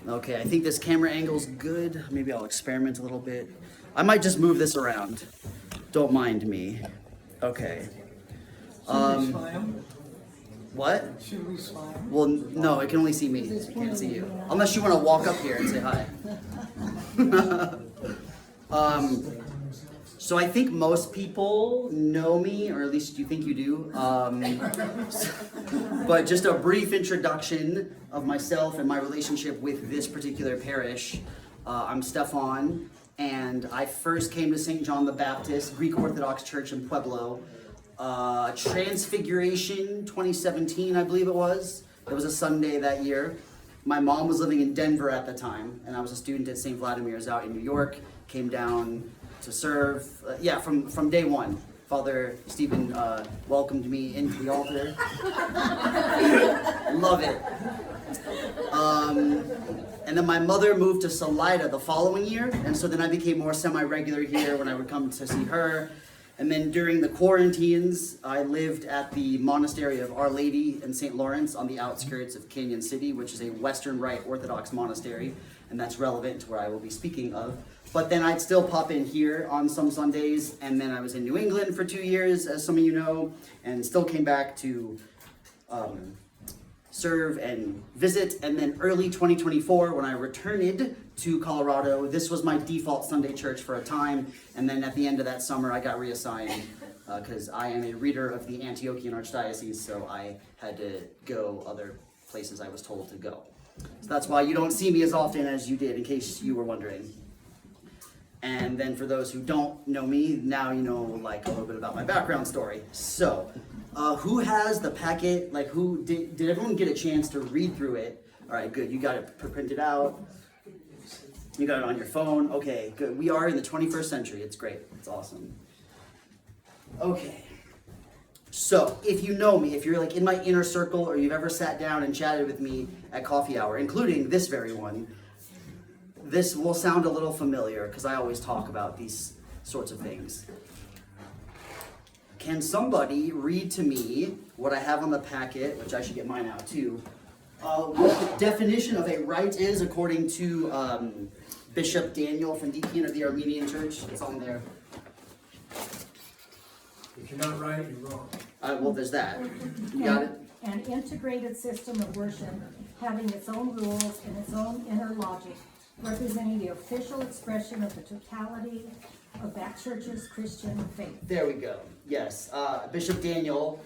Okay, I think this camera angle's good. Maybe I'll experiment a little bit. I might just move this around. Don't mind me. Okay. What? Should we smile? Well, no, it can only see me. I can't see you. Unless you want to walk up here and say hi. So I think most people know me, or at least you think you do. But just a brief introduction of myself and my relationship with this particular parish. I'm Stefan, and I first came to St. John the Baptist, Greek Orthodox Church in Pueblo. Transfiguration 2017, I believe it was. It was a Sunday that year. My mom was living in Denver at the time, and I was a student at St. Vladimir's out in New York. Came down to serve. From day one. Father Stephen welcomed me into the altar. Love it. And then my mother moved to Salida the following year, and so then I became more semi-regular here when I would come to see her. And then during the quarantines, I lived at the monastery of Our Lady in St. Lawrence on the outskirts of Canyon City, which is a Western Rite Orthodox monastery, and that's relevant to where I will be speaking of. But then I'd still pop in here on some Sundays, and then I was in New England for 2 years, as some of you know, and still came back to serve and visit. And then early 2024, when I returned to Colorado, this was my default Sunday church for a time, and then at the end of that summer, I got reassigned because I am a reader of the Antiochian Archdiocese, so I had to go other places I was told to go. So that's why you don't see me as often as you did, in case you were wondering. And then for those who don't know me, now you know like a little bit about my background story. So, who has the packet? Like, who did everyone get a chance to read through it? All right, good. You got it printed out. You got it on your phone. Okay, good. We are in the 21st century. It's great. It's awesome. Okay. So, if you know me, if you're like in my inner circle, or you've ever sat down and chatted with me at coffee hour, including this very one, this will sound a little familiar because I always talk about these sorts of things. Can somebody read to me what I have on the packet, which I should get mine out too, what the definition of a rite is according to Bishop Daniel from Deacon of the Armenian Church? It's on there. If you're not right, you're wrong. Well, there's that. You got it? An integrated system of worship having its own rules and its own inner logic, representing the official expression of the totality of that church's Christian faith. There we go. Yes. Bishop Daniel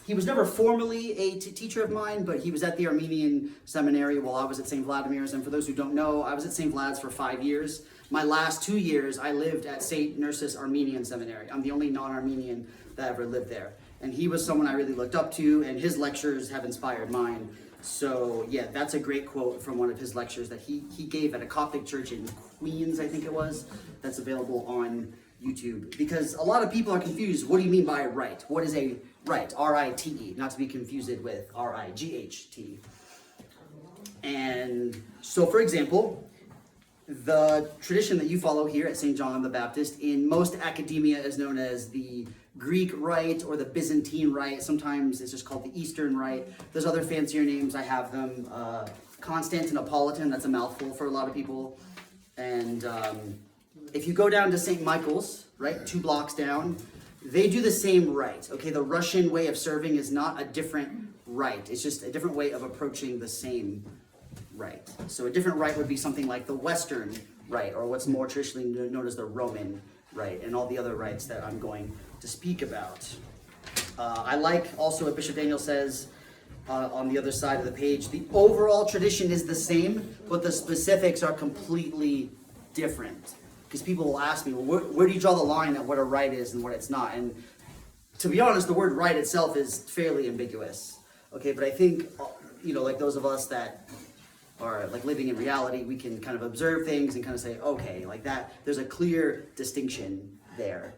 he was never formally a teacher of mine, but he was at the Armenian seminary while I was at St. Vladimir's. And for those who don't know, I was at St. Vlad's for 5 years. My last 2 years, I lived at St. Nurse's Armenian Seminary. I'm the only non-Armenian that ever lived there. And he was someone I really looked up to, and his lectures have inspired mine. So yeah, that's a great quote from one of his lectures that he gave at a Coptic church in Queens, I think it was, that's available on YouTube. Because a lot of people are confused, what do you mean by rite? What is a rite? R-I-T-E, not to be confused with R-I-G-H-T. And so, for example, the tradition that you follow here at St. John the Baptist in most academia is known as the Greek Rite or the Byzantine Rite. Sometimes it's just called the Eastern Rite. There's other fancier names. I have them. Constantinopolitan, that's a mouthful for a lot of people. And if you go down to St. Michael's, right, 2 blocks down, they do the same rite. Okay, the Russian way of serving is not a different rite. It's just a different way of approaching the same rite. So a different rite would be something like the Western Rite, or what's more traditionally known as the Roman Rite, and all the other rites that I'm going to speak about. I like also what Bishop Daniel says on the other side of the page. The overall tradition is the same, but the specifics are completely different. Because people will ask me, well, where do you draw the line at what a rite is and what it's not? And to be honest, the word rite itself is fairly ambiguous. Okay, but I think, like those of us that are like living in reality, we can kind of observe things and kind of say, okay, like that, there's a clear distinction there.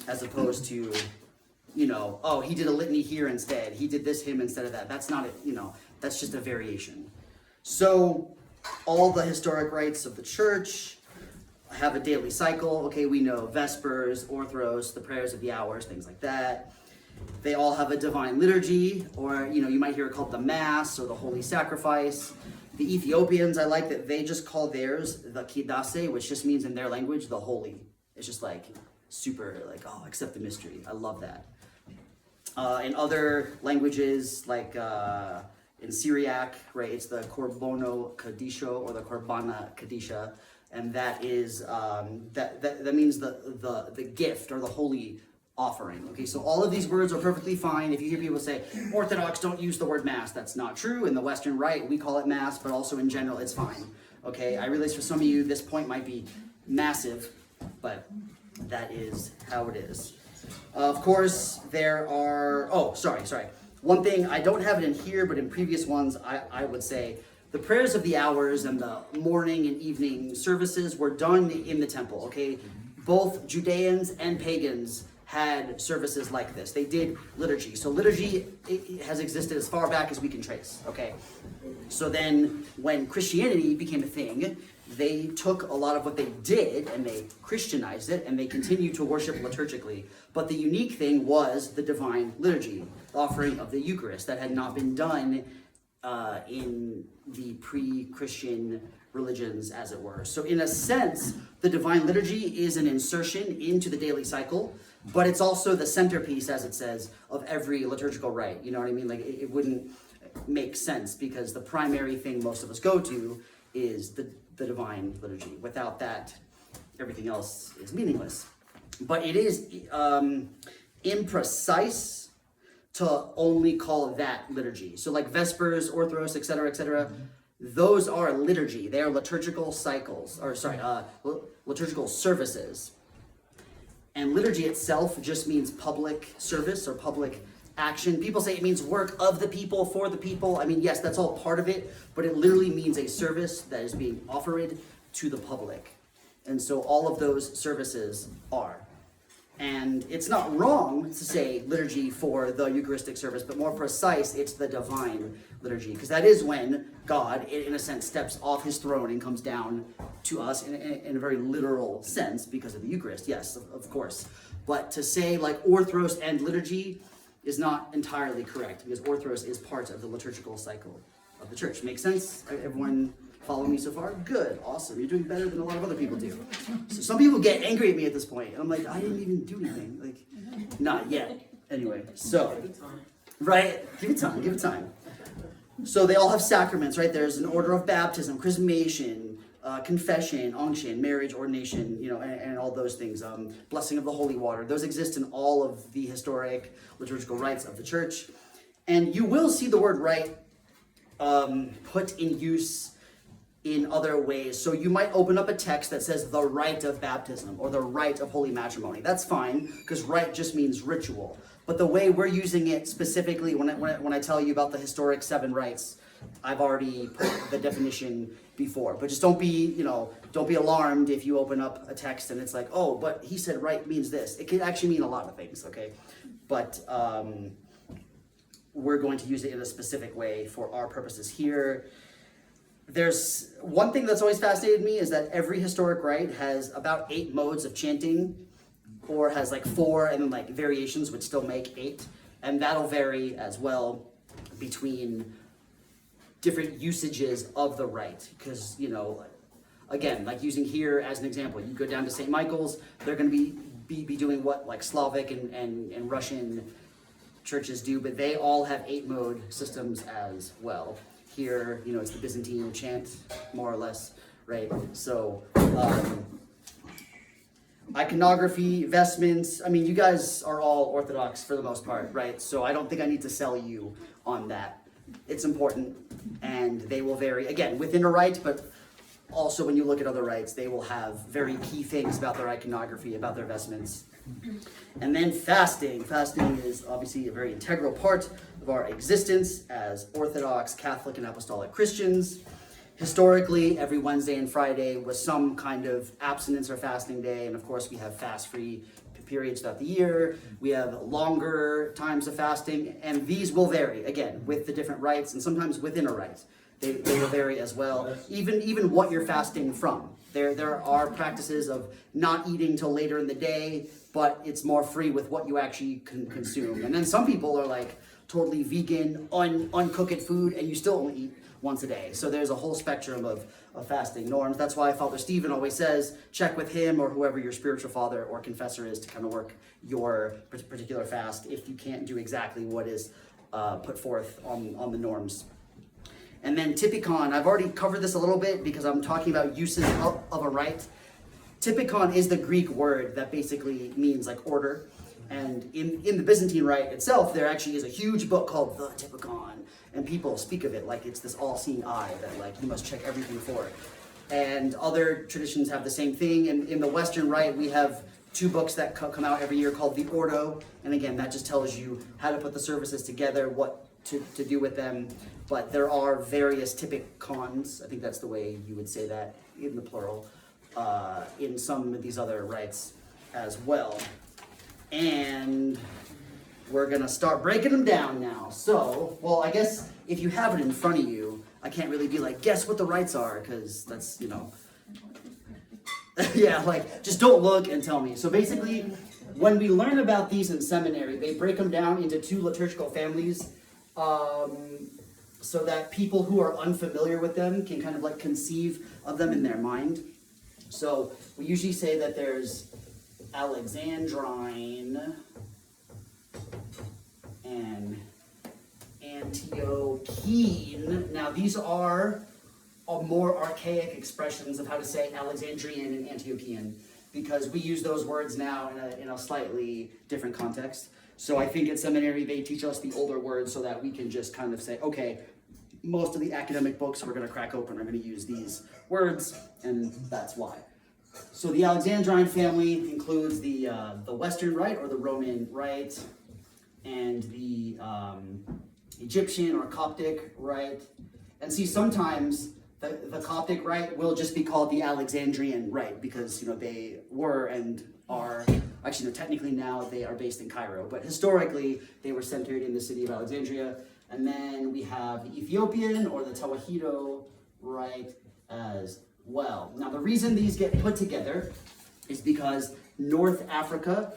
As opposed to, oh, he did a litany here instead. He did this hymn instead of that. That's not it, that's just a variation. So all the historic rites of the church have a daily cycle. Okay, we know Vespers, Orthros, the prayers of the hours, things like that. They all have a divine liturgy, or you might hear it called the Mass or the Holy Sacrifice. The Ethiopians, I like that they just call theirs the Kidase, which just means in their language the holy. It's just like super like, oh, accept the mystery. I love that. In other languages, like in Syriac, right, it's the Korbono Kadisho or the Korbana Kadisha, and that is that means the gift or the holy offering. Okay, so all of these words are perfectly fine. If you hear people say Orthodox don't use the word Mass, that's not true. In the Western Rite, we call it Mass, but also in general, it's fine. Okay, I realize for some of you this point might be massive, but that is how it is. Of course, there are, sorry. One thing, I don't have it in here, but in previous ones, I would say, the prayers of the hours and the morning and evening services were done in the temple, okay? Both Judeans and pagans had services like this. They did liturgy. So liturgy has existed as far back as we can trace, okay? So then when Christianity became a thing, they took a lot of what they did and they Christianized it and they continue to worship liturgically. But the unique thing was the divine liturgy, the offering of the Eucharist that had not been done in the pre-Christian religions, as it were. So in a sense, the divine liturgy is an insertion into the daily cycle, but it's also the centerpiece, as it says, of every liturgical rite. You know what I mean? Like it wouldn't make sense because the primary thing most of us go to is the divine liturgy. Without that, everything else is meaningless. But it is imprecise to only call that liturgy. So like Vespers, Orthros, etc., those are liturgy. They are liturgical cycles, liturgical services. And liturgy itself just means public service or public action. People say it means work of the people, for the people. I mean, yes, that's all part of it, but it literally means a service that is being offered to the public. And so all of those services are. And it's not wrong to say liturgy for the Eucharistic service, but more precise, it's the divine liturgy, because that is when God, in a sense, steps off his throne and comes down to us in a very literal sense because of the Eucharist. Yes, of course. But to say like Orthros and liturgy is not entirely correct, because Orthros is part of the liturgical cycle of the church. Make sense? Everyone follow me so far? Good, awesome. You're doing better than a lot of other people do. So some people get angry at me at this point. And I'm like, I didn't even do anything. Like, not yet. Anyway, so, right? Give it time. So they all have sacraments, right? There's an order of baptism, chrismation, confession, unction, marriage, ordination, and all those things. Blessing of the holy water. Those exist in all of the historic liturgical rites of the church. And you will see the word rite put in use in other ways. So you might open up a text that says the rite of baptism or the rite of holy matrimony. That's fine, because rite just means ritual. But the way we're using it specifically, when I tell you about the historic 7 rites, I've already put the definition before. But just don't be alarmed if you open up a text and it's like, oh, but he said rite means this. It could actually mean a lot of things, okay? But we're going to use it in a specific way for our purposes here. There's one thing that's always fascinated me is that every historic rite has about 8 modes of chanting, or has like 4, and then like variations would still make 8. And that'll vary as well between different usages of the rite. Because, again, like using here as an example, you go down to St. Michael's, they're going to be doing what like Slavic and Russian churches do, but they all have 8-mode systems as well. Here, it's the Byzantine chant, more or less, right? So, iconography, vestments, you guys are all Orthodox for the most part, right? So I don't think I need to sell you on that. It's important, and they will vary, again, within a rite, but also when you look at other rites, they will have very key things about their iconography, about their vestments. And then fasting. Fasting is obviously a very integral part of our existence as Orthodox, Catholic, and Apostolic Christians. Historically, every Wednesday and Friday was some kind of abstinence or fasting day, and of course we have fast-free periods throughout the year. We have longer times of fasting, and these will vary, again, with the different rites, and sometimes within a rite. They will vary as well, even what you're fasting from. There are practices of not eating till later in the day, but it's more free with what you actually can consume. And then some people are like totally vegan, uncooked food, and you still only eat once a day. So there's a whole spectrum of fasting norms. That's why Father Stephen always says, check with him or whoever your spiritual father or confessor is to kind of work your particular fast if you can't do exactly what is put forth on the norms. And then typicon, I've already covered this a little bit because I'm talking about uses of a rite. Typicon is the Greek word that basically means like order. And in the Byzantine rite itself, there actually is a huge book called the Typicon. And people speak of it like it's this all-seeing eye that like you must check everything for it. And other traditions have the same thing. And in the Western rite, we have two books that come out every year called the Ordo. And again, that just tells you how to put the services together, what to do with them. But there are various typicons, I think that's the way you would say that in the plural, in some of these other rites as well. And we're gonna start breaking them down now. So, well, I guess if you have it in front of you, I can't really be like, guess what the rites are, because that's, you know, yeah, like, just don't look and tell me. So basically, when we learn about these in seminary, they break them down into two liturgical families, so that people who are unfamiliar with them can kind of like conceive of them in their mind. So we usually say that there's Alexandrine and Antiochene. Now these are more archaic expressions of how to say Alexandrian and Antiochian, because we use those words now in a slightly different context. So I think at seminary they teach us the older words so that we can just kind of say, okay, most of the academic books we're going to crack open are going to use these words, and that's why. So the Alexandrine family includes the Western Rite or the Roman Rite, and the Egyptian or Coptic Rite. And see, sometimes the Coptic Rite will just be called the Alexandrian Rite because, you know, they were and are, actually, no, technically now they are based in Cairo, but historically they were centered in the city of Alexandria. And then we have the Ethiopian or the Tawahedo Rite as well. Now the reason these get put together is because North Africa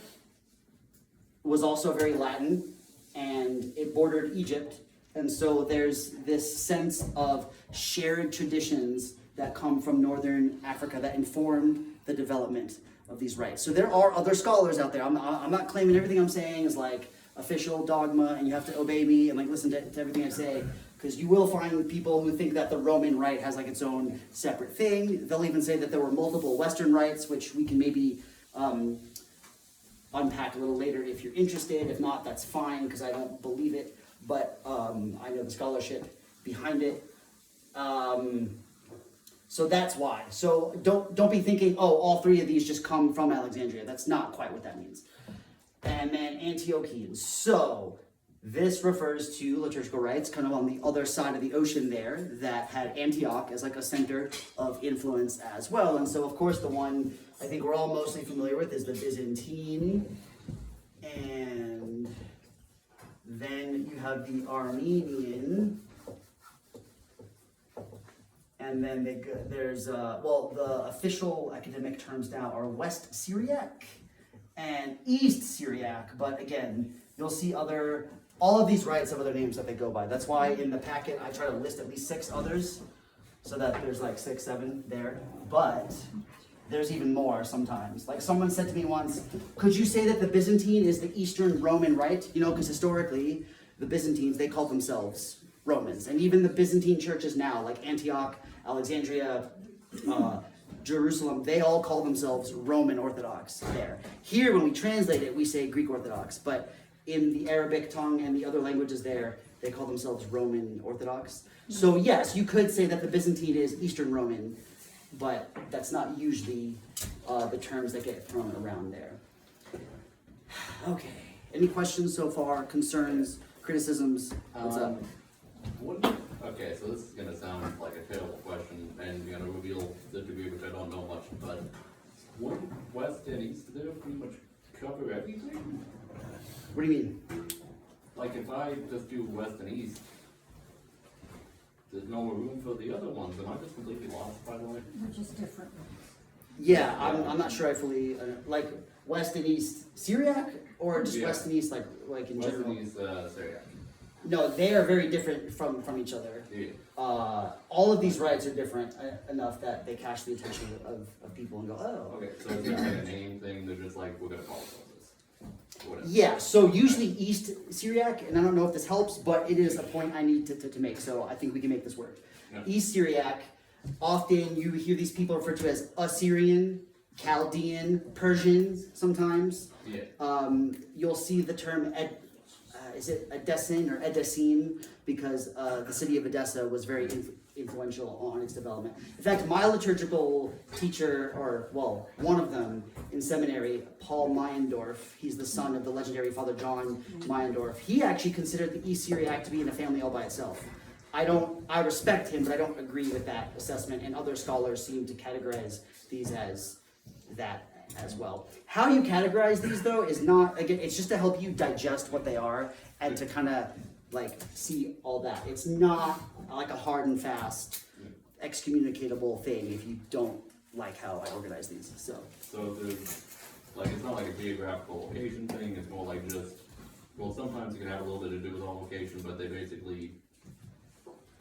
was also very Latin and it bordered Egypt. And so there's this sense of shared traditions that come from Northern Africa that informed the development of these rites. So there are other scholars out there. I'm not claiming everything I'm saying is like official dogma and you have to obey me and like listen to everything I say, because you will find people who think that the Roman rite has like its own separate thing. They'll even say that there were multiple Western rites, which we can maybe unpack a little later if you're interested. If not, that's fine, because I don't believe it, but I know the scholarship behind it. So that's why. So don't be thinking, oh, all three of these just come from Alexandria. That's not quite what that means. And then Antiochians. So this refers to liturgical rites kind of on the other side of the ocean there that had Antioch as like a center of influence as well. And so of course the one I think we're all mostly familiar with is the Byzantine. And then you have the Armenian. And then there's, well, the official academic terms now are West Syriac and East Syriac. But again, you'll see all of these rites have other names that they go by. That's why in the packet I try to list at least 6 others, so that there's like 6, 7 there. But there's even more sometimes. Like someone said to me once, could you say that the Byzantine is the Eastern Roman Rite? You know, because historically, the Byzantines, they called themselves Romans. And even the Byzantine churches now, like Antioch, Alexandria, Jerusalem, they all call themselves Roman Orthodox there. Here, when we translate it, we say Greek Orthodox, but in the Arabic tongue and the other languages there, they call themselves Roman Orthodox. So yes, you could say that the Byzantine is Eastern Roman, but that's not usually the terms that get thrown around there. Okay, any questions so far, concerns, criticisms? What's up? Okay, so this is gonna sound like a terrible question, and gonna reveal the degree which I don't know much, but wouldn't West and East there pretty much cover everything? What do you mean? Like if I just do West and East, there's no more room for the other ones. Am I just completely lost, by the way? They're just different. Yeah, I'm not sure I fully, like, West and East Syriac, or just Yeah. West and East, like in West general? and East Syriac. No, they are very different from each other. Yeah. All of these rites are different enough that they catch the attention of people and go, oh. Okay, so it's not like a name thing, they're just like, we're gonna call ourselves this. Whatever. Yeah, so usually East Syriac, and I don't know if this helps, but it is a point I need to make, so I think we can make this work. Yeah. East Syriac, often you hear these people referred to as Assyrian, Chaldean, Persian sometimes. Yeah. You'll see the term is it Edessin or Edessin, because the city of Edessa was very influential on its development. In fact, my liturgical teacher, or well, one of them in seminary, Paul Meyendorf, he's the son of the legendary Father John Meyendorf. He actually considered the East Syriac to be in a family all by itself. I respect him, but I don't agree with that assessment, and other scholars seem to categorize these as that as well. How you categorize these though is not, again, it's just to help you digest what they are and to kind of like see all that. It's not like a hard and fast excommunicatable thing if you don't like how I organize these. So there's, like, it's not like a geographical location thing, it's more like just, well, sometimes it can have a little bit to do with all location, but they basically,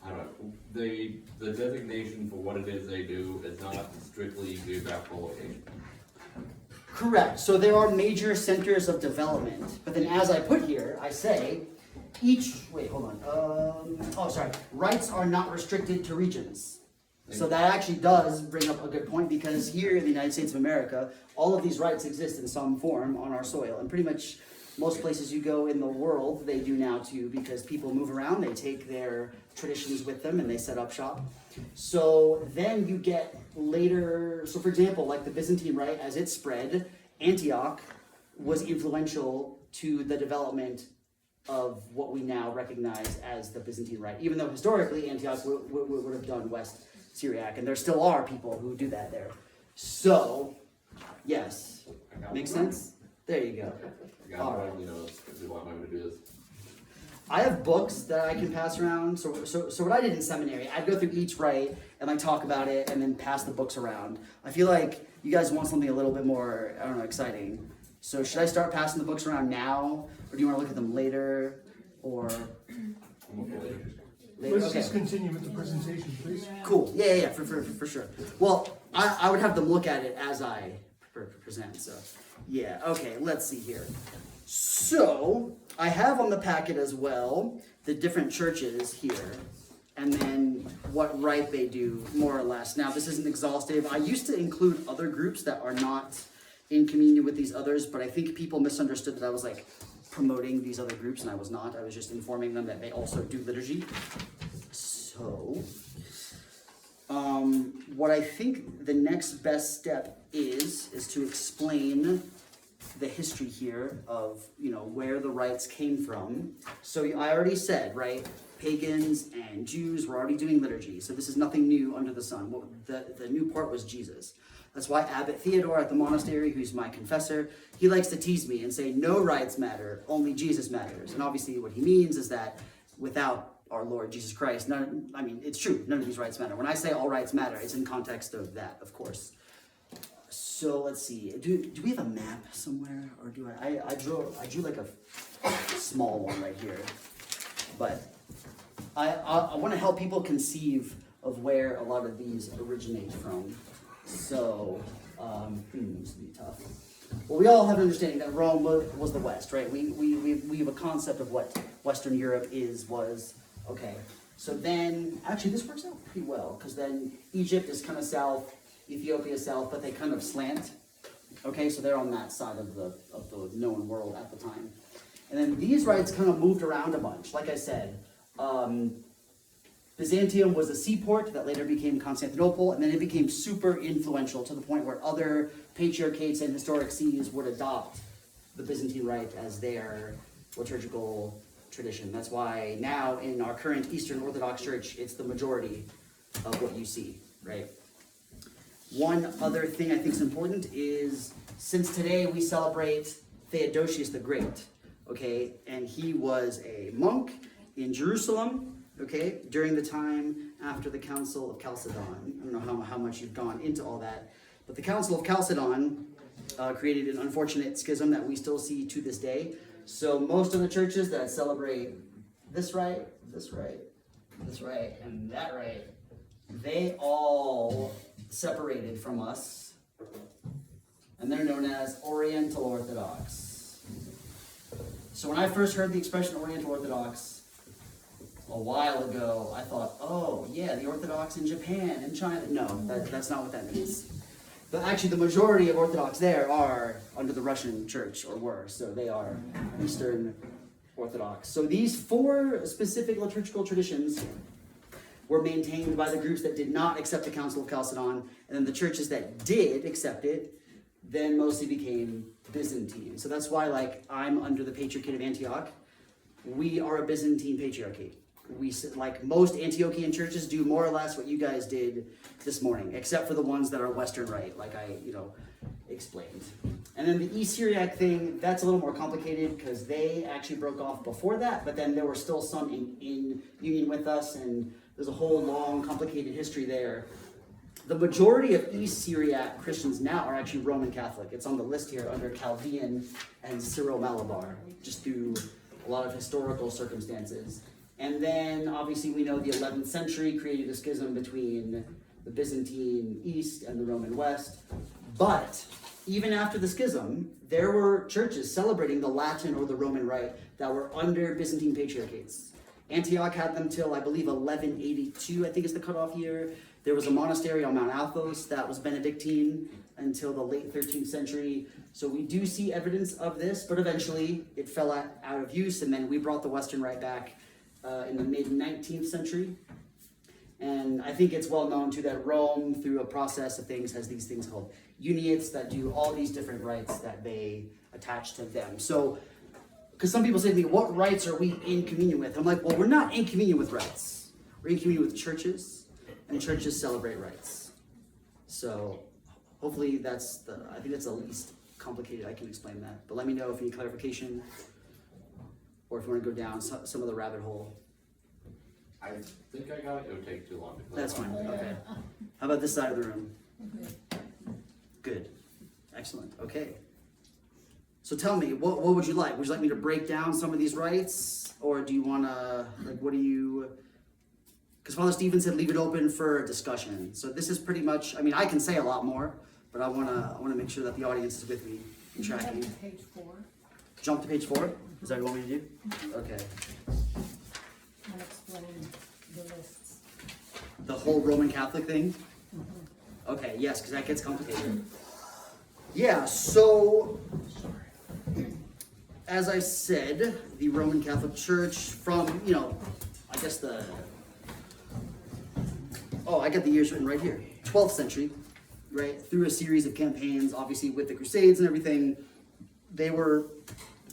I don't know, the designation for what it is they do is not strictly geographical location. correct. So there are major centers of development, but then as I put here, I say rights are not restricted to regions. So that actually does bring up a good point, because here in the United States of America, all of these rights exist in some form on our soil, and pretty much most places you go in the world, they do now too, because people move around, they take their traditions with them, and they set up shop. So then you get later, so for example, like the Byzantine Rite, as it spread, Antioch was influential to the development of what we now recognize as the Byzantine Rite, even though historically Antioch would have done West Syriac, and there still are people who do that there. So, yes, makes sense? There you go. God probably knows if you want me to do this. I have books that I can pass around. So what I did in seminary, I'd go through each rite and like talk about it and then pass the books around. I feel like you guys want something a little bit more, I don't know, exciting. So should I start passing the books around now, or do you want to look at them later, or later? Let's Okay. just continue with the presentation, please. Cool. Yeah, for sure. Well, I would have them look at it as I present. So, yeah. Okay. Let's see here. So I have on the packet as well the different churches here, and then what rite they do, more or less. Now, this isn't exhaustive. I used to include other groups that are not in communion with these others, but I think people misunderstood that I was like promoting these other groups, and I was not. I was just informing them that they also do liturgy. So, what I think the next best step is to explain the history here of, where the rites came from. So I already said, right, pagans and Jews were already doing liturgy, so this is nothing new under the sun. The new part was Jesus. That's why Abbot Theodore at the monastery, who's my confessor, he likes to tease me and say, no rites matter, only Jesus matters. And obviously what he means is that without our Lord Jesus Christ, it's true, none of these rites matter. When I say all rites matter, it's in context of that, of course. So let's see, do we have a map somewhere, or do I drew like a small one right here, but I want to help people conceive of where a lot of these originate from. So, this will be tough. Well, we all have an understanding that Rome was the West, right? We have a concept of what Western Europe was. Okay, so then, actually this works out pretty well, because then Egypt is kind of south, Ethiopia is south, but they kind of slant. Okay, so they're on that side of the known world at the time. And then these rites kind of moved around a bunch. Like I said, Byzantium was a seaport that later became Constantinople, and then it became super influential to the point where other patriarchates and historic sees would adopt the Byzantine Rite as their liturgical tradition. That's why now in our current Eastern Orthodox Church, it's the majority of what you see, right? One other thing I think is important is, since today we celebrate Theodosius the Great, okay, and he was a monk in Jerusalem, okay, during the time after the Council of Chalcedon. I don't know how much you've gone into all that, But the Council of Chalcedon created an unfortunate schism that we still see to this day. So most of the churches that celebrate this rite, this rite, this rite, and that rite, they all separated from us, and they're known as Oriental Orthodox. So when I first heard the expression Oriental Orthodox a while ago, I thought, oh yeah, the Orthodox in Japan and China. No, that's not what that means. But actually the majority of Orthodox there are under the Russian Church, or were, so they are Eastern Orthodox. So these 4 specific liturgical traditions were maintained by the groups that did not accept the Council of Chalcedon, and then the churches that did accept it then mostly became Byzantine. So that's why, like, I'm under the Patriarchate of Antioch. We are a Byzantine patriarchate. We, like most Antiochian churches, do more or less what you guys did this morning, except for the ones that are Western Rite, like I, explained. And then the East Syriac thing, that's a little more complicated because they actually broke off before that, but then there were still some in union with us, and there's a whole long, complicated history there. The majority of East Syriac Christians now are actually Roman Catholic. It's on the list here under Chaldean and Syro-Malabar, just through a lot of historical circumstances. And then, obviously, we know the 11th century created a schism between the Byzantine East and the Roman West. But even after the schism, there were churches celebrating the Latin or the Roman Rite that were under Byzantine patriarchates. Antioch had them till, I believe, 1182, I think is the cutoff year. There was a monastery on Mount Athos that was Benedictine until the late 13th century. So we do see evidence of this, but eventually it fell out of use, and then we brought the Western Rite back in the mid-19th century. And I think it's well known too that Rome, through a process of things, has these things called uniates that do all these different rites that they attach to them. So, because some people say to me, what rites are we in communion with? I'm like, well, we're not in communion with rites. We're in communion with churches, and churches celebrate rites. So, hopefully I think that's the least complicated I can explain that. But let me know if you need clarification, or if you want to go down some of the rabbit hole. I think I got it. It would take too long to That's fine. Okay. How about this side of the room? Good. Excellent. Okay. So tell me, what would you like? Would you like me to break down some of these rites, or do you want to, what do you? Because Father Stephen said leave it open for discussion. So this is pretty much. I mean, I can say a lot more, but I want to make sure that the audience is with me and tracking. Page 4. Jump to page 4. Is that what you want me to do? Okay. And explain the lists. The whole Roman Catholic thing? Okay, yes, because that gets complicated. Yeah, so, as I said, the Roman Catholic Church from, I guess I got the years written right here. 12th century, right? Through a series of campaigns, obviously with the Crusades and everything, they were,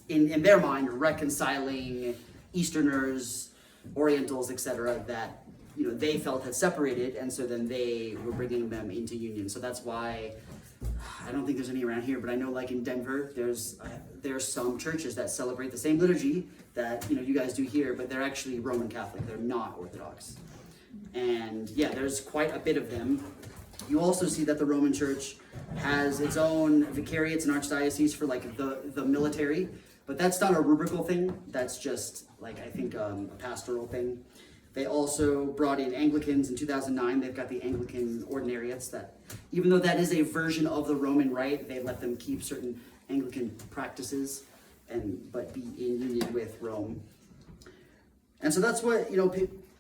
in their mind, reconciling Easterners, Orientals, etc., that they felt had separated, and so then they were bringing them into union. So that's why I don't think there's any around here, but I know, like in Denver, there's some churches that celebrate the same liturgy that you guys do here, but they're actually Roman Catholic. They're not Orthodox, and yeah, there's quite a bit of them. You also see that the Roman Church has its own vicariates and archdioceses for like the military. But that's not a rubrical thing. That's just I think a pastoral thing. They also brought in Anglicans in 2009. They've got the Anglican ordinariates that, even though that is a version of the Roman Rite, they let them keep certain Anglican practices but be in union with Rome. And so that's what,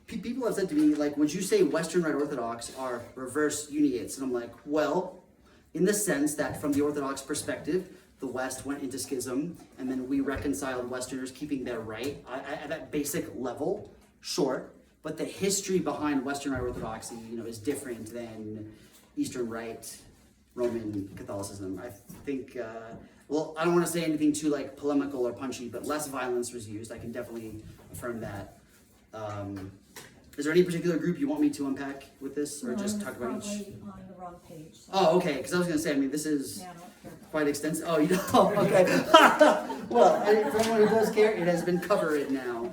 people have said to me, like, would you say Western Rite Orthodox are reverse uniates? And I'm like, well, in the sense that from the Orthodox perspective, the West went into schism, and then we reconciled Westerners keeping their rite at that basic level, sure. But the history behind Western Rite Orthodoxy, is different than Eastern Rite Roman Catholicism. I think, I don't want to say anything too polemical or punchy, but less violence was used. I can definitely affirm that. Is there any particular group you want me to unpack with this, or just talk about each? Probably on the wrong page. So. Oh, okay. Because I was going to say, this is quite extensive. Oh, you don't? Okay. Well, for anyone who does care, it has been covered now.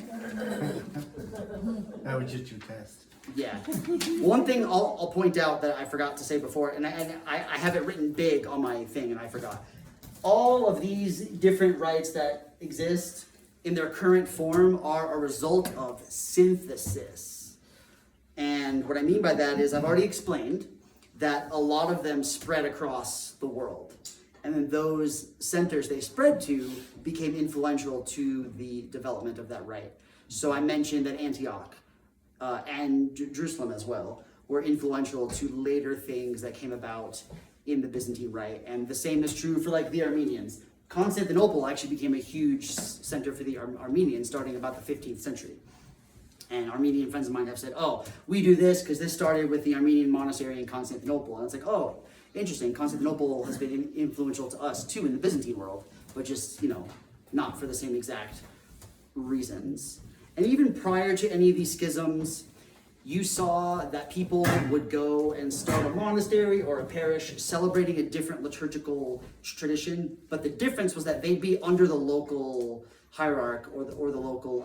That was just your test. Yeah. One thing I'll point out that I forgot to say before, and I have it written big on my thing, and I forgot. All of these different rites that exist in their current form are a result of synthesis. And what I mean by that is I've already explained that a lot of them spread across the world. And then those centers they spread to became influential to the development of that rite. So I mentioned that Antioch and Jerusalem as well were influential to later things that came about in the Byzantine Rite. And the same is true for like the Armenians. Constantinople actually became a huge center for the Armenians starting about the 15th century. And Armenian friends of mine have said, oh, we do this because this started with the Armenian monastery in Constantinople. And it's like, oh, interesting. Constantinople has been influential to us too in the Byzantine world, but just, not for the same exact reasons. And even prior to any of these schisms, you saw that people would go and start a monastery or a parish celebrating a different liturgical tradition, but the difference was that they'd be under the local hierarch or the local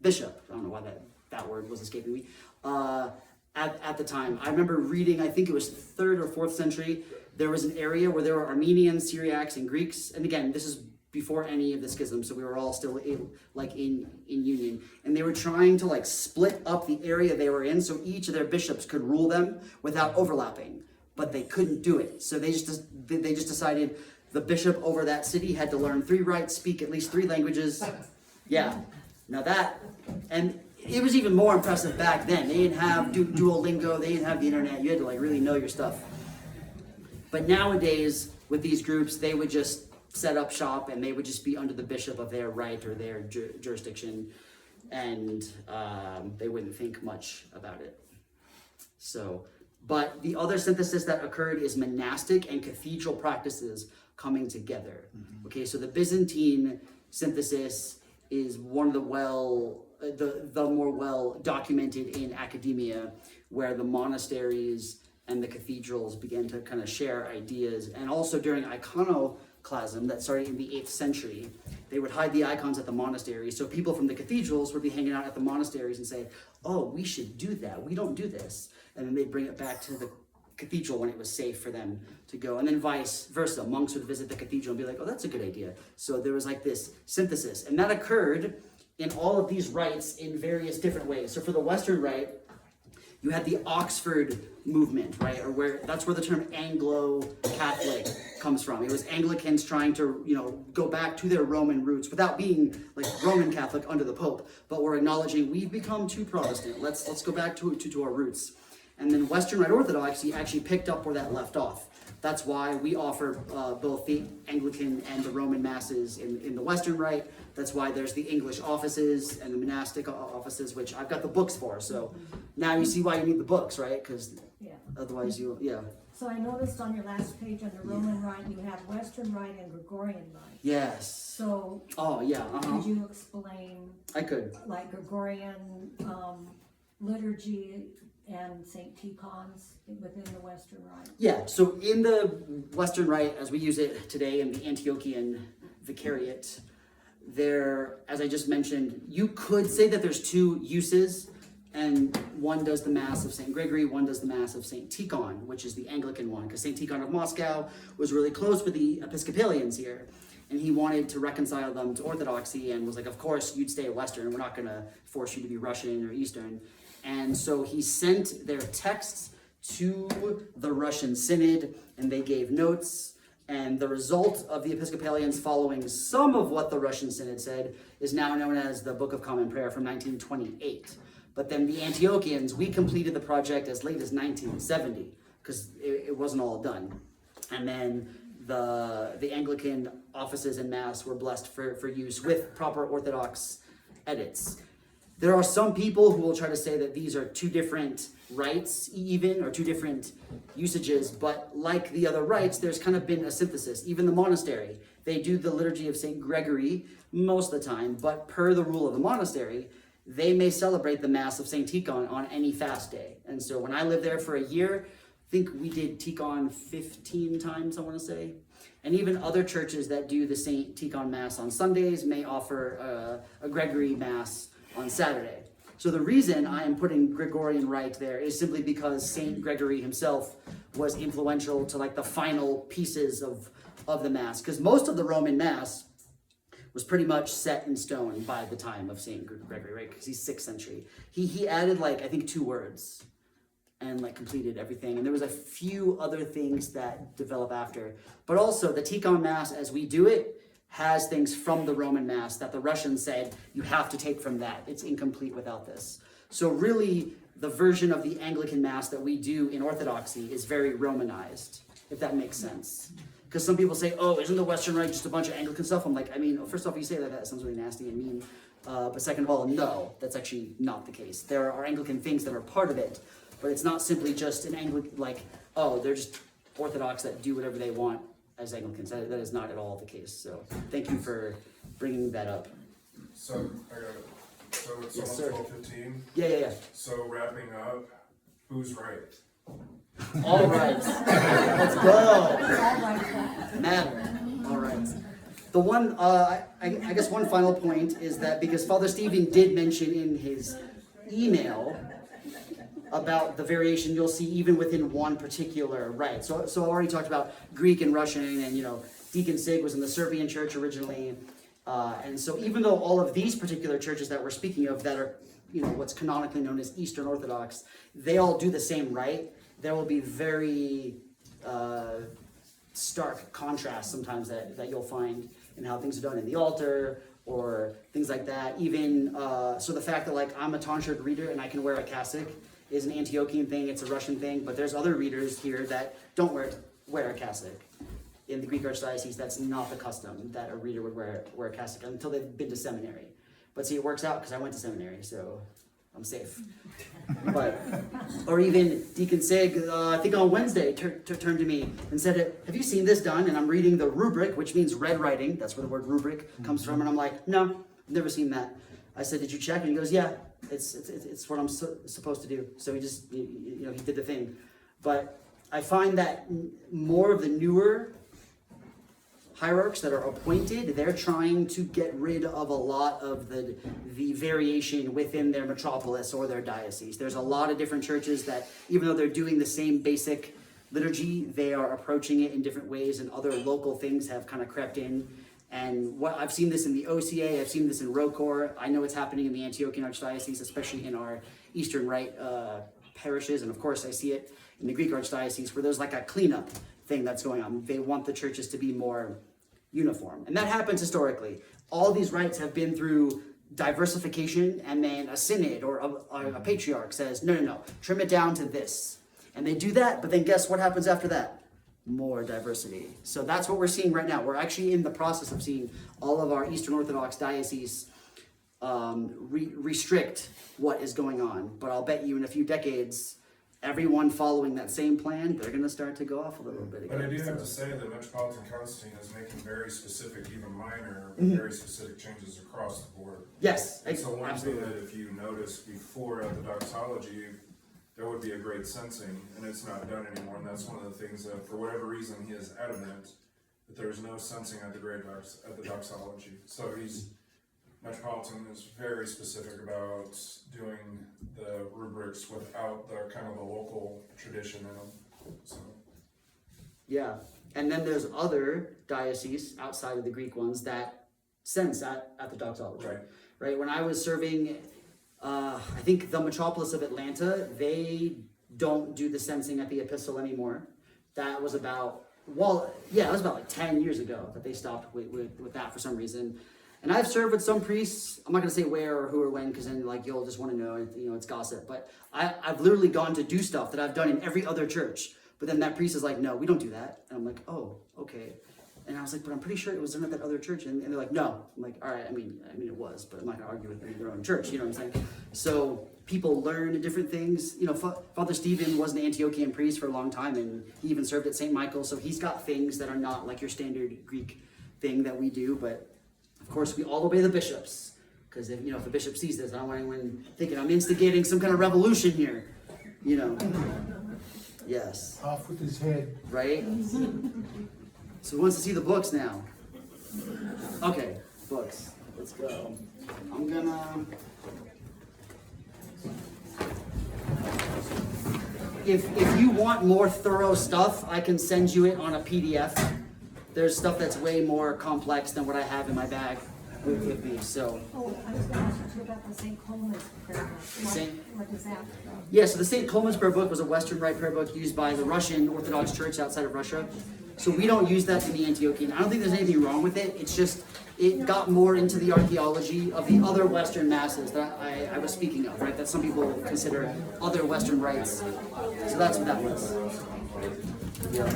bishop. I don't know why that word was escaping me. At the time, I remember reading, I think it was 3rd or 4th century, there was an area where there were Armenians, Syriacs, and Greeks. And again, this is before any of the schisms, so we were all still in union. And they were trying to split up the area they were in so each of their bishops could rule them without overlapping, but they couldn't do it. So they just decided the bishop over that city had to learn 3 rites, speak at least 3 languages. Yeah, now that, and it was even more impressive back then. They didn't have Duolingo, they didn't have the internet. You had to really know your stuff. But nowadays, with these groups, they would just set up shop and they would just be under the bishop of their rite or their jurisdiction, and they wouldn't think much about it. So, but the other synthesis that occurred is monastic and cathedral practices coming together. Okay, so the Byzantine synthesis is one of the more well documented in academia, where the monasteries and the cathedrals began to kind of share ideas. And also during iconoclasm that started in the 8th century, they would hide the icons at the monasteries. So people from the cathedrals would be hanging out at the monasteries and say, oh, we should do that. We don't do this. And then they'd bring it back to the cathedral when it was safe for them to go. And then vice versa. Monks would visit the cathedral and be like, oh, that's a good idea. So there was this synthesis. And that occurred in all of these rites in various different ways. So for the Western Rite, you had the Oxford movement, right? Or that's where the term Anglo-Catholic comes from. It was Anglicans trying to, go back to their Roman roots without being Roman Catholic under the Pope, but we're acknowledging we've become too Protestant. Let's go back to our roots. And then Western Rite Orthodoxy actually picked up where that left off. That's why we offer both the Anglican and the Roman masses in the Western Rite. That's why there's the English offices and the monastic offices, which I've got the books for. So now you see why you need the books, right? Because otherwise So I noticed on your last page on the Roman Rite, you have Western Rite and Gregorian Rite. Yes. So. Oh, yeah. Could you explain? I could. Gregorian liturgy and St. Tikhon's within the Western Rite? Yeah, so in the Western Rite, as we use it today in the Antiochian Vicariate, there, as I just mentioned, you could say that there's 2 uses, and one does the Mass of St. Gregory, one does the Mass of St. Tikhon, which is the Anglican one, because St. Tikhon of Moscow was really close with the Episcopalians here, and he wanted to reconcile them to Orthodoxy, and was like, of course, you'd stay Western, we're not going to force you to be Russian or Eastern. And so he sent their texts to the Russian Synod, and they gave notes. And the result of the Episcopalians following some of what the Russian Synod said is now known as the Book of Common Prayer from 1928. But then the Antiochians, we completed the project as late as 1970, because it wasn't all done. And then the Anglican offices and Mass were blessed for use with proper Orthodox edits. There are some people who will try to say that these are 2 different rites even, or 2 different usages, but like the other rites, there's kind of been a synthesis. Even the monastery, they do the liturgy of St. Gregory most of the time, but per the rule of the monastery, they may celebrate the Mass of St. Tikhon on any fast day. And so when I lived there for a year, I think we did Tikhon 15 times, I want to say. And even other churches that do the St. Tikhon Mass on Sundays may offer a Gregory Mass on Saturday. So the reason I am putting Gregorian Rite there is simply because Saint Gregory himself was influential to like the final pieces of the Mass. Because most of the Roman Mass was pretty much set in stone by the time of Saint Gregory, right? Because he's 6th century. He added like, I think 2 words and like completed everything. And there was a few other things that develop after. But also the Tikhon Mass as we do it has things from the Roman Mass that the Russians said you have to take from that. It's incomplete without this. So really the version of the Anglican Mass that we do in Orthodoxy is very Romanized, if that makes sense. Because some people say, oh, isn't the Western Rite just a bunch of Anglican stuff? I'm like, I mean, first off, you say that sounds really nasty and mean. But second of all, no, that's actually not the case. There are Anglican things that are part of it, but it's not simply just an Anglican, like, oh, they're just Orthodox that do whatever they want as Anglicans. That is not at all the case. So thank you for bringing that up. So, I got it. So it's Yes, almost sir. 12:15. Yeah. So wrapping up, who's right? All right. Let's go. All right, Matter. All right. The one, I guess one final point is that because Father Stephen did mention in his email about the variation you'll see even within one particular rite. So I already talked about Greek and Russian, and Deacon Sig was in the Serbian church originally. And so even though all of these particular churches that we're speaking of that are, what's canonically known as Eastern Orthodox, they all do the same rite, there will be very stark contrast sometimes that you'll find in how things are done in the altar or things like that. Even, so the fact that like I'm a tonsured reader and I can wear a cassock is an Antiochian thing, it's a Russian thing, but there's other readers here that don't wear a cassock. In the Greek Archdiocese, that's not the custom that a reader would wear a cassock until they've been to seminary. But see, it works out because I went to seminary, so I'm safe. But, or even Deacon Sig, I think on Wednesday, turned to me and said, have you seen this done? And I'm reading the rubric, which means red writing. That's where the word rubric comes from. And I'm like, no, I've never seen that. I said, did you check? And he goes, yeah, it's what I'm supposed to do. So he just, he did the thing. But I find that more of the newer hierarchs that are appointed, they're trying to get rid of a lot of the variation within their metropolis or their diocese. There's a lot of different churches that, even though they're doing the same basic liturgy, they are approaching it in different ways, and other local things have kind of crept in. And what I've seen this in the OCA, I've seen this in ROCOR, I know it's happening in the Antiochian Archdiocese, especially in our Eastern Rite parishes, and of course I see it in the Greek Archdiocese, where there's like a cleanup thing that's going on. They want the churches to be more uniform. And that happens historically. All these rites have been through diversification, and then a synod or a patriarch says, no, trim it down to this. And they do that, but then guess what happens after that? More diversity. So that's what we're seeing right now. We're actually in the process of seeing all of our Eastern Orthodox dioceses restrict what is going on. But I'll bet you in a few decades, everyone following that same plan, they're going to start to go off a little bit again. But I do have to say that Metropolitan Constantine is making very specific, even minor, but very specific changes across the board. Yes, It's the one thing absolutely. that if you notice before at the doxology, there would be a great sensing, and it's not done anymore. And that's one of the things that, for whatever reason, he is adamant that there's no sensing at the doxology. So Metropolitan is very specific about doing the rubrics without the kind of the local tradition in them. So. Yeah, and then there's other dioceses outside of the Greek ones that sense at the doxology. Right. When I was serving, I think the metropolis of Atlanta, they don't do the sensing at the epistle anymore. That was about, it was about like 10 years ago that they stopped with that for some reason. And I've served with some priests, I'm not going to say where or who or when, because then like you'll just want to know, it's gossip. But I've literally gone to do stuff that I've done in every other church. But then that priest is like, no, we don't do that. And I'm like, oh, okay. And I was like, but I'm pretty sure it was done at that other church. And they're like, no. I'm like, all right, I mean it was, but I'm not going to argue with their own church, you know what I'm saying? So people learn different things. Father Stephen was an Antiochian priest for a long time, and he even served at St. Michael. So he's got things that are not like your standard Greek thing that we do, but of course, we all obey the bishops, because if the bishop sees this, I don't want anyone thinking I'm instigating some kind of revolution here, Yes. Off with his head. Right? So who wants to see the books now? Okay, books. Let's go. I'm gonna if you want more thorough stuff, I can send you it on a PDF. There's stuff that's way more complex than what I have in my bag with me. So Oh, I was gonna ask you about the St. Coleman's prayer book. What is that? yeah, so the St. Coleman's prayer book was a Western Rite prayer book used by the Russian Orthodox Church outside of Russia. So we don't use that in the Antiochian. I don't think there's anything wrong with it. It's just it got more into the archaeology of the other Western masses that I was speaking of, right? That some people consider other Western rites. So that's what that was. Yeah.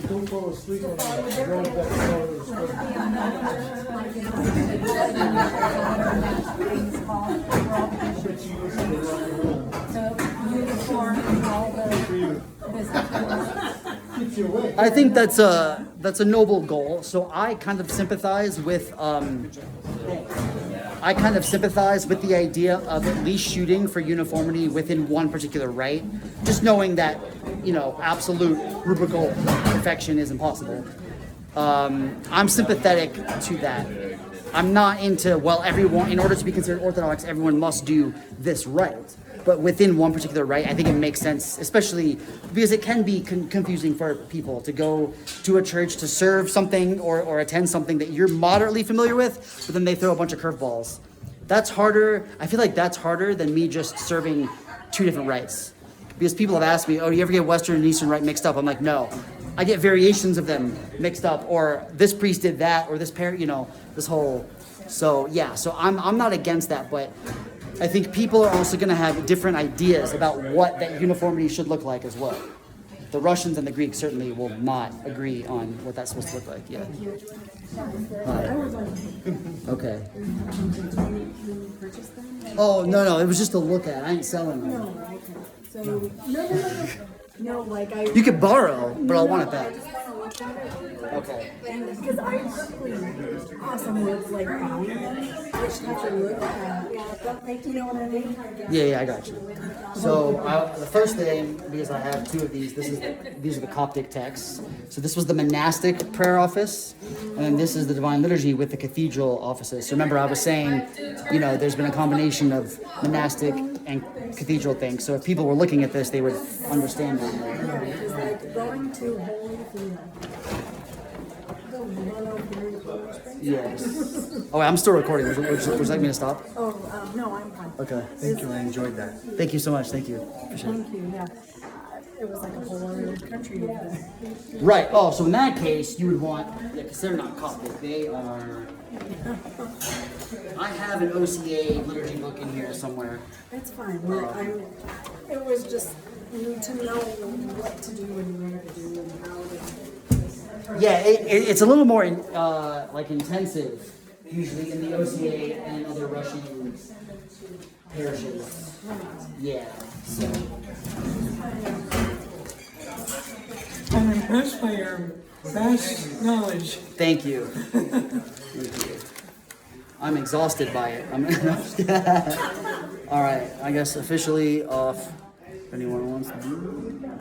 Don't fall asleep on that road that follows. Uniform all the business. Keeps you awake. I think that's a noble goal. So I kind of sympathize with the idea of at least shooting for uniformity within one particular rite, just knowing that absolute rubrical perfection is impossible. I'm sympathetic to that. I'm not into everyone in order to be considered Orthodox, everyone must do this rite. But within one particular rite, I think it makes sense, especially because it can be confusing for people to go to a church to serve something or attend something that you're moderately familiar with, but then they throw a bunch of curveballs. That's harder. I feel like that's harder than me just serving two different rites. Because people have asked me, oh, do you ever get Western and Eastern Rite mixed up? I'm like, no. I get variations of them mixed up, or this priest did that, or this pair, this whole. So yeah, so I'm not against that, but I think people are also going to have different ideas about what that uniformity should look like as well. The Russians and the Greeks certainly will not agree on what that's supposed to look like. Yeah. Okay. Oh no, it was just a look at. I ain't selling them. No, like I. You could borrow, but I'll want it back. I just want to look at it. Okay. And because I really awesome with like buying them, which type of look at, like, you know what I mean? Yeah, I got you. So the first thing, because I have two of these, these are the Coptic texts. So this was the monastic prayer office, and then this is the Divine Liturgy with the cathedral offices. So remember, I was saying, there's been a combination of monastic and cathedral things. So if people were looking at this, they would understand that. It's like going to Holy Field. The one over here in Pueblo Springs. Yes. Oh, I'm still recording. Would you like me to stop? Oh, no, I'm fine. Okay. Thank you, I enjoyed that. Thank you so much. Thank you. Appreciate it. Thank you, yeah. It was like a whole other country over there. Right. Oh, so in that case, you would want, because they're not Coptic. They are. I have an OCA liturgy book in here somewhere. It's fine. It was just, you need to know what to do and where to do and how to. Yeah, it's a little more intensive, usually in the OCA and in other Russian parishes. Yeah. So. I'm impressed by your vast knowledge. Thank you. Thank you. I'm exhausted by it. All right, I guess officially off. If anyone wants to do.